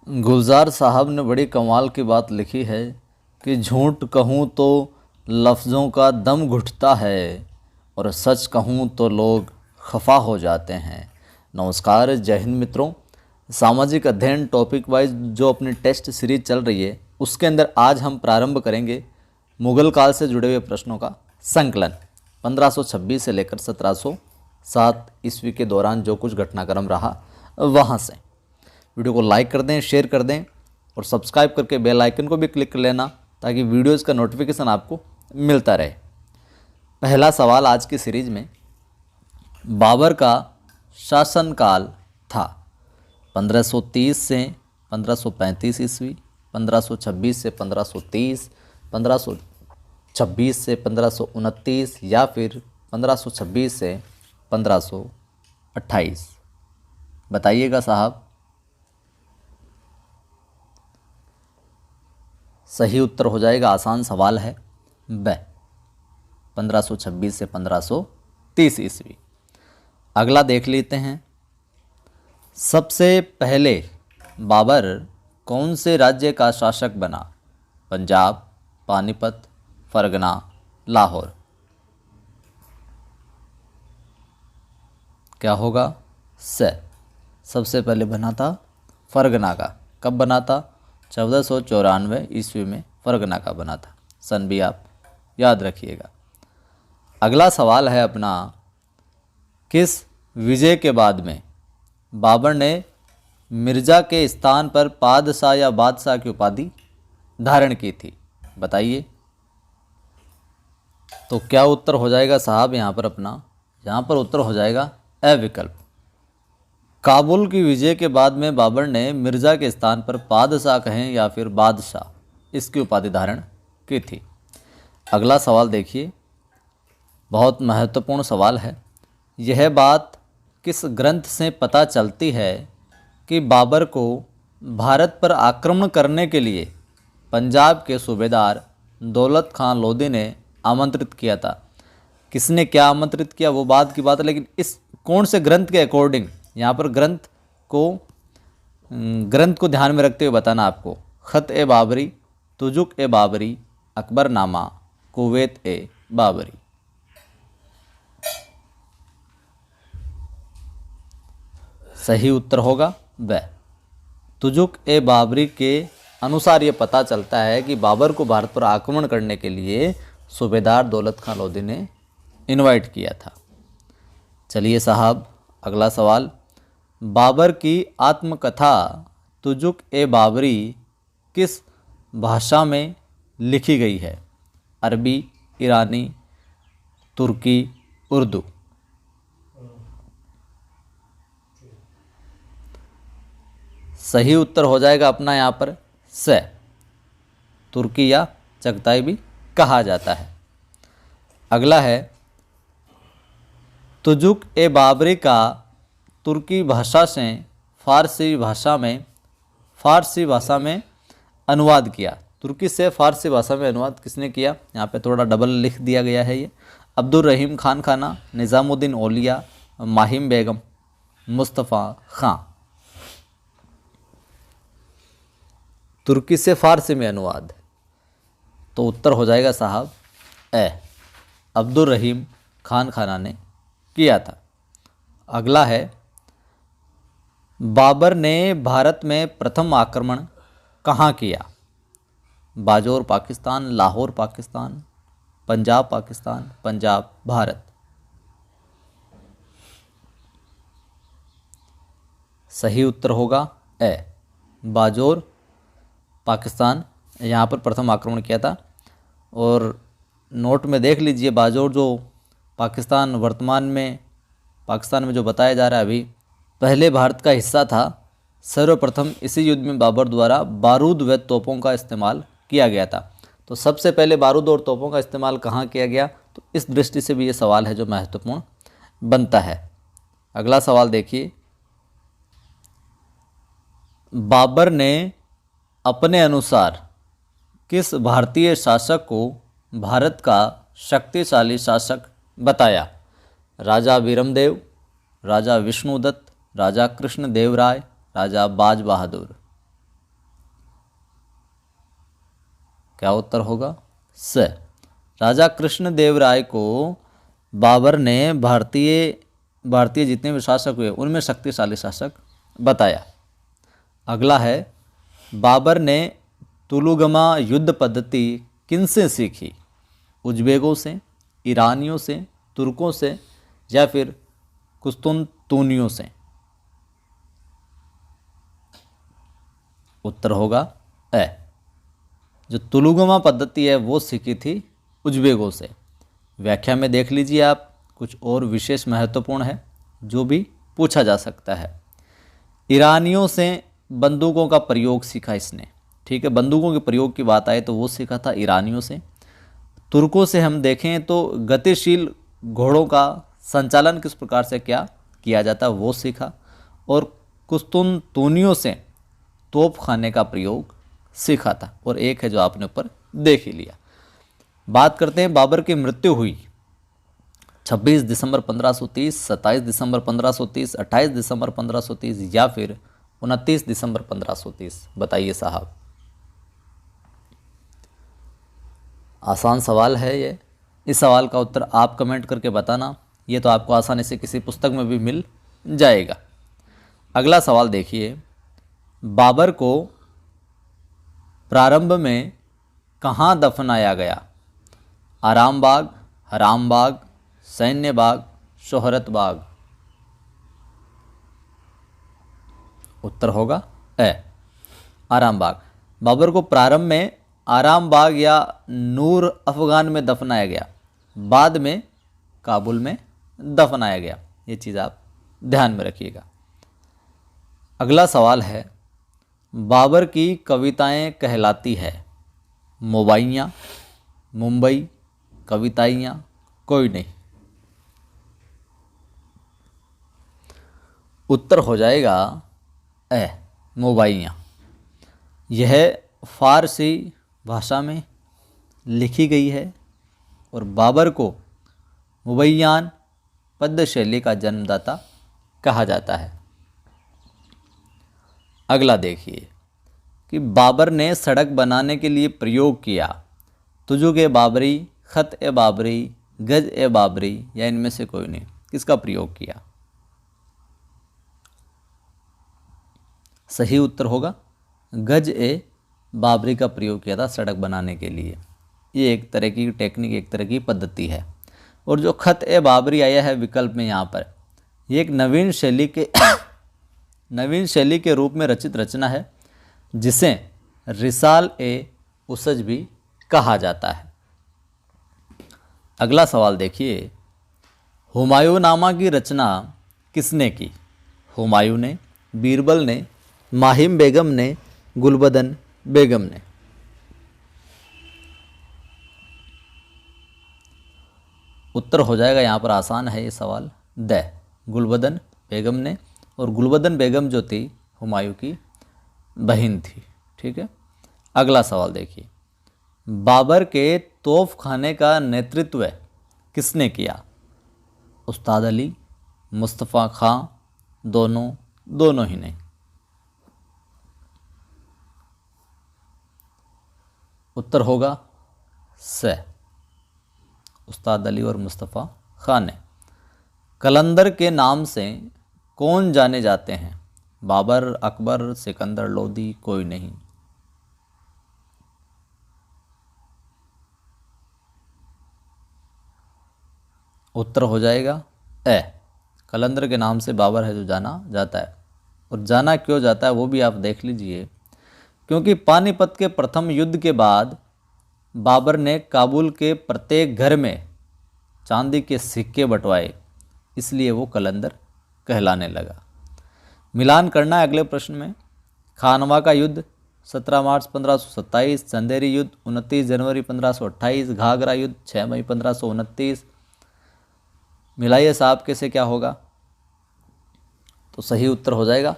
गुलजार साहब ने बड़ी कमाल की बात लिखी है कि झूठ कहूँ तो लफ्ज़ों का दम घुटता है और सच कहूँ तो लोग खफा हो जाते हैं। नमस्कार, जय हिंद मित्रों। सामाजिक अध्ययन टॉपिक वाइज जो अपनी टेस्ट सीरीज चल रही है उसके अंदर आज हम प्रारंभ करेंगे मुगल काल से जुड़े हुए प्रश्नों का संकलन। 1526 से लेकर 1707 ईस्वी के दौरान जो कुछ घटनाक्रम रहा वहाँ से। वीडियो को लाइक कर दें, शेयर कर दें और सब्सक्राइब करके बेल आइकन को भी क्लिक कर लेना ताकि वीडियोज़ का नोटिफिकेशन आपको मिलता रहे। पहला सवाल आज की सीरीज में, बाबर का शासनकाल था 1530 से 1535 ईस्वी, 1526 से 1530, 1526 से 1529 या फिर 1526 से 1528। बताइएगा साहब। सही उत्तर हो जाएगा, आसान सवाल है, ब 1526 से 1530 ईस्वी। अगला देख लेते हैं। सबसे पहले बाबर कौन से राज्य का शासक बना? पंजाब, पानीपत, फरगना, लाहौर। क्या होगा? सबसे पहले बना था फरगना का। कब बना था? 1494 ईस्वी में फरगना का बना था। सन भी आप याद रखिएगा। अगला सवाल है अपना, किस विजय के बाद में बाबर ने मिर्ज़ा के स्थान पर पादशाह या बादशाह की उपाधि धारण की थी? बताइए। तो क्या उत्तर हो जाएगा साहब यहाँ पर उत्तर हो जाएगा ए विकल्प। काबुल की विजय के बाद में बाबर ने मिर्ज़ा के स्थान पर पादशाह कहें या फिर बादशाह, इसकी उपाधि धारण की थी। अगला सवाल देखिए, बहुत महत्वपूर्ण सवाल है। यह बात किस ग्रंथ से पता चलती है कि बाबर को भारत पर आक्रमण करने के लिए पंजाब के सूबेदार दौलत खां लोधी ने आमंत्रित किया था? किसने क्या आमंत्रित किया वो बात की बात है, लेकिन इस कौन से ग्रंथ के अकॉर्डिंग, यहाँ पर ग्रंथ को ध्यान में रखते हुए बताना आपको। ख़त ए बाबरी, तुजुक ए बाबरी, अकबरनामा, कुवैत ए बाबरी। सही उत्तर होगा ब। तुजुक ए बाबरी के अनुसार ये पता चलता है कि बाबर को भारत पर आक्रमण करने के लिए सूबेदार दौलत खां लोधी ने इनवाइट किया था। चलिए साहब, अगला सवाल। बाबर की आत्मकथा तुजुक ए बाबरी किस भाषा में लिखी गई है? अरबी, ईरानी, तुर्की, उर्दू। सही उत्तर हो जाएगा अपना यहाँ पर तुर्की या चगताई भी कहा जाता है। अगला है, तुजुक ए बाबरी का तुर्की भाषा से फारसी भाषा में अनुवाद किया। तुर्की से फारसी भाषा में अनुवाद किसने किया? यहाँ पे थोड़ा डबल लिख दिया गया है। ये अब्दुल रहीम खान खाना, निज़ामुद्दीन औलिया, माहिम बेगम, मुस्तफ़ा खां। तुर्की से फारसी में अनुवाद, तो उत्तर हो जाएगा साहब ए, अब्दुल रहीम खान खाना ने किया था। अगला है, बाबर ने भारत में प्रथम आक्रमण कहाँ किया? बाजौर पाकिस्तान, लाहौर पाकिस्तान, पंजाब पाकिस्तान, पंजाब भारत। सही उत्तर होगा ए, बाजौर पाकिस्तान, यहाँ पर प्रथम आक्रमण किया था। और नोट में देख लीजिए, बाजौर जो पाकिस्तान वर्तमान में पाकिस्तान में जो बताया जा रहा है अभी, पहले भारत का हिस्सा था। सर्वप्रथम इसी युद्ध में बाबर द्वारा बारूद व तोपों का इस्तेमाल किया गया था। तो सबसे पहले बारूद और तोपों का इस्तेमाल कहाँ किया गया? तो इस दृष्टि से भी ये सवाल है जो महत्वपूर्ण बनता है। अगला सवाल देखिए, बाबर ने अपने अनुसार किस भारतीय शासक को भारत का शक्तिशाली शासक बताया? राजा वीरमदेव, राजा विष्णुदत्त, राजा कृष्णदेव राय, राजा बाज बहादुर। क्या उत्तर होगा? स। राजा कृष्णदेव राय को बाबर ने भारतीय जितने भी शासक हुए उनमें शक्तिशाली शासक बताया। अगला है, बाबर ने तुलुगमा युद्ध पद्धति किनसे सीखी? उज्बेकों से, ईरानियों से, तुर्कों से या फिर कुस्तुनतूनियों से? उत्तर होगा ए। जो तुलुगमा पद्धति है वो सीखी थी उज्बेकों से। व्याख्या में देख लीजिए आप, कुछ और विशेष महत्वपूर्ण है जो भी पूछा जा सकता है। ईरानियों से बंदूकों का प्रयोग सीखा इसने, ठीक है, बंदूकों के प्रयोग की बात आए तो वो सीखा था ईरानियों से। तुर्कों से हम देखें तो गतिशील घोड़ों का संचालन किस प्रकार से क्या किया जाता है वो सीखा। और कुस्तुनतूनियों से तोप खाने का प्रयोग सीखा था। और एक है जो आपने ऊपर देख ही लिया। बात करते हैं, बाबर की मृत्यु हुई 26 दिसंबर 1530, 27 दिसंबर 1530, 28 दिसंबर 1530 या फिर 29 दिसंबर 1530? बताइए साहब। आसान सवाल है ये। इस सवाल का उत्तर आप कमेंट करके बताना, ये तो आपको आसानी से किसी पुस्तक में भी मिल जाएगा। अगला सवाल देखिए, बाबर को प्रारंभ में कहाँ दफनाया गया? आराम बाग, हराम बाग, सैन्य बाग, शोहरत बाग? उत्तर होगा ए, आराम बाग। बाबर को प्रारंभ में आराम बाग या नूर अफगान में दफनाया गया, बाद में काबुल में दफनाया गया। ये चीज़ आप ध्यान में रखिएगा। अगला सवाल है, बाबर की कविताएं कहलाती है मुबाइयाँ, मुंबई, कविताइयाँ, कोई नहीं? उत्तर हो जाएगा ए, मुबाइयाँ। यह फारसी भाषा में लिखी गई है और बाबर को मुबैयान पद्य शैली का जन्मदाता कहा जाता है। अगला देखिए कि बाबर ने सड़क बनाने के लिए प्रयोग किया तुजुक ए बाबरी, खत ए बाबरी, गज ए बाबरी या इनमें से कोई नहीं? किसका प्रयोग किया? सही उत्तर होगा गज ए बाबरी का प्रयोग किया था सड़क बनाने के लिए। ये एक तरह की टेक्निक, एक तरह की पद्धति है। और जो खत ए बाबरी आया है विकल्प में यहाँ पर, ये एक नवीन शैली के रूप में रचित रचना है जिसे रिसाल ए उसज भी कहा जाता है। अगला सवाल देखिए, हुमायूंनामा की रचना किसने की? हुमायूं ने, बीरबल ने, माहिम बेगम ने, गुलबदन बेगम ने? उत्तर हो जाएगा यहाँ पर, आसान है ये सवाल, द, गुलबदन बेगम ने। और गुलबदन बेगम जो थी हुमायूं की बहन थी, ठीक है। अगला सवाल देखिए, बाबर के तोफ खाने का नेतृत्व किसने किया? उस्ताद अली, मुस्तफ़ा खां, दोनों ही नहीं? उत्तर होगा स, उस्ताद अली और मुस्तफ़ा खां ने। कलंदर के नाम से कौन जाने जाते हैं? बाबर, अकबर, सिकंदर लोदी, कोई नहीं? उत्तर हो जाएगा ए, कलंदर के नाम से बाबर है जो जाना जाता है। और जाना क्यों जाता है वो भी आप देख लीजिए, क्योंकि पानीपत के प्रथम युद्ध के बाद बाबर ने काबुल के प्रत्येक घर में चांदी के सिक्के बंटवाए, इसलिए वो कलंदर कहलाने लगा। मिलान करना है अगले प्रश्न में। खानवा का युद्ध 17 मार्च 1527, चंदेरी युद्ध 29 जनवरी 1528, घाघरा युद्ध 6 मई 1529। मिलाइए साहब, कैसे क्या होगा? तो सही उत्तर हो जाएगा,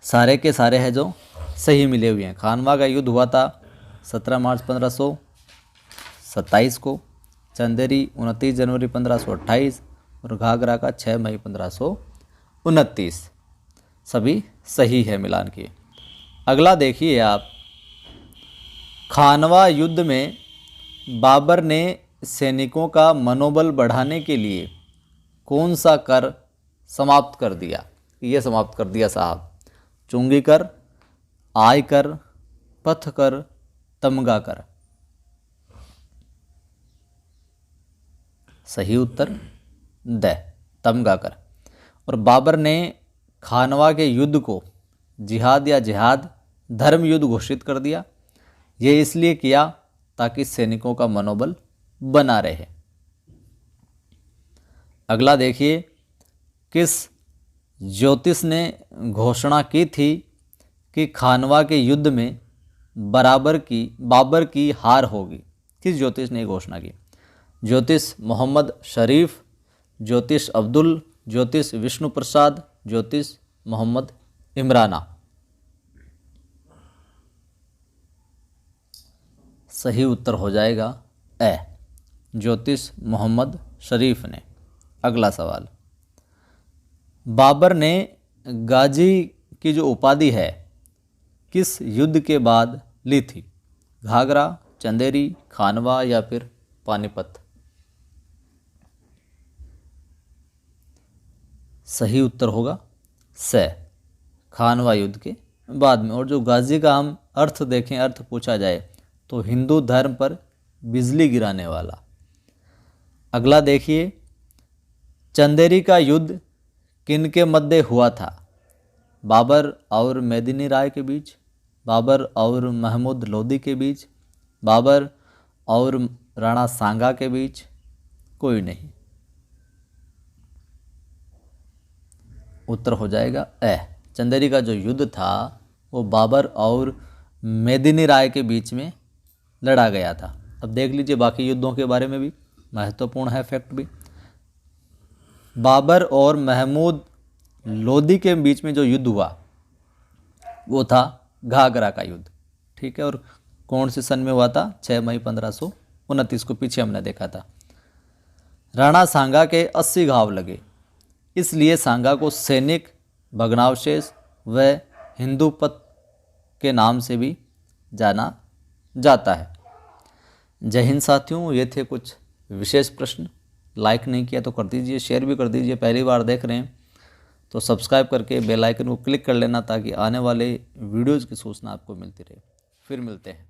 सारे के सारे हैं जो सही मिले हुए हैं। खानवा का युद्ध हुआ था 17 मार्च 1527 को, चंदेरी 29 जनवरी 1528 और घाघरा का 6 मई 1529। सभी सही है मिलान के। अगला देखिए आप, खानवा युद्ध में बाबर ने सैनिकों का मनोबल बढ़ाने के लिए कौन सा कर समाप्त कर दिया? ये समाप्त कर दिया साहब, चुंगी कर, आय कर, पथ कर, तमगा कर। सही उत्तर द तमगा कर। और बाबर ने खानवा के युद्ध को जिहाद या जिहाद धर्म युद्ध घोषित कर दिया। ये इसलिए किया ताकि सैनिकों का मनोबल बना रहे। अगला देखिए, किस ज्योतिष ने घोषणा की थी कि खानवा के युद्ध में बाबर की हार होगी? किस ज्योतिष ने घोषणा की? ज्योतिष मोहम्मद शरीफ, ज्योतिष अब्दुल, ज्योतिष विष्णु प्रसाद, ज्योतिष मोहम्मद इमराना। सही उत्तर हो जाएगा ए, ज्योतिष मोहम्मद शरीफ ने। अगला सवाल, बाबर ने गाजी की जो उपाधि है किस युद्ध के बाद ली थी? घाघरा, चंदेरी, खानवा या फिर पानीपत? सही उत्तर होगा स, खानवा युद्ध के बाद में। और जो गाजी का हम अर्थ देखें, अर्थ पूछा जाए तो हिंदू धर्म पर बिजली गिराने वाला। अगला देखिए, चंदेरी का युद्ध किन के मध्य हुआ था? बाबर और मेदिनी राय के बीच, बाबर और महमूद लोदी के बीच, बाबर और राणा सांगा के बीच? कोई नहीं। उत्तर हो जाएगा ए, चंदेरी का जो युद्ध था वो बाबर और मेदिनी राय के बीच में लड़ा गया था। अब देख लीजिए बाकी युद्धों के बारे में भी, महत्वपूर्ण है फैक्ट भी। बाबर और महमूद लोदी के बीच में जो युद्ध हुआ वो था घाघरा का युद्ध, ठीक है। और कौन से सन में हुआ था? 6 मई 1529 को पीछे हमने देखा था। राणा सांगा के 80 घाव लगे, इसलिए सांगा को सैनिक भग्नावशेष व हिंदूपत के नाम से भी जाना जाता है। जय हिंद साथियों, ये थे कुछ विशेष प्रश्न। लाइक नहीं किया तो कर दीजिए, शेयर भी कर दीजिए। पहली बार देख रहे हैं तो सब्सक्राइब करके बेल आइकन को क्लिक कर लेना ताकि आने वाले वीडियोज़ की सूचना आपको मिलती रहे। फिर मिलते हैं।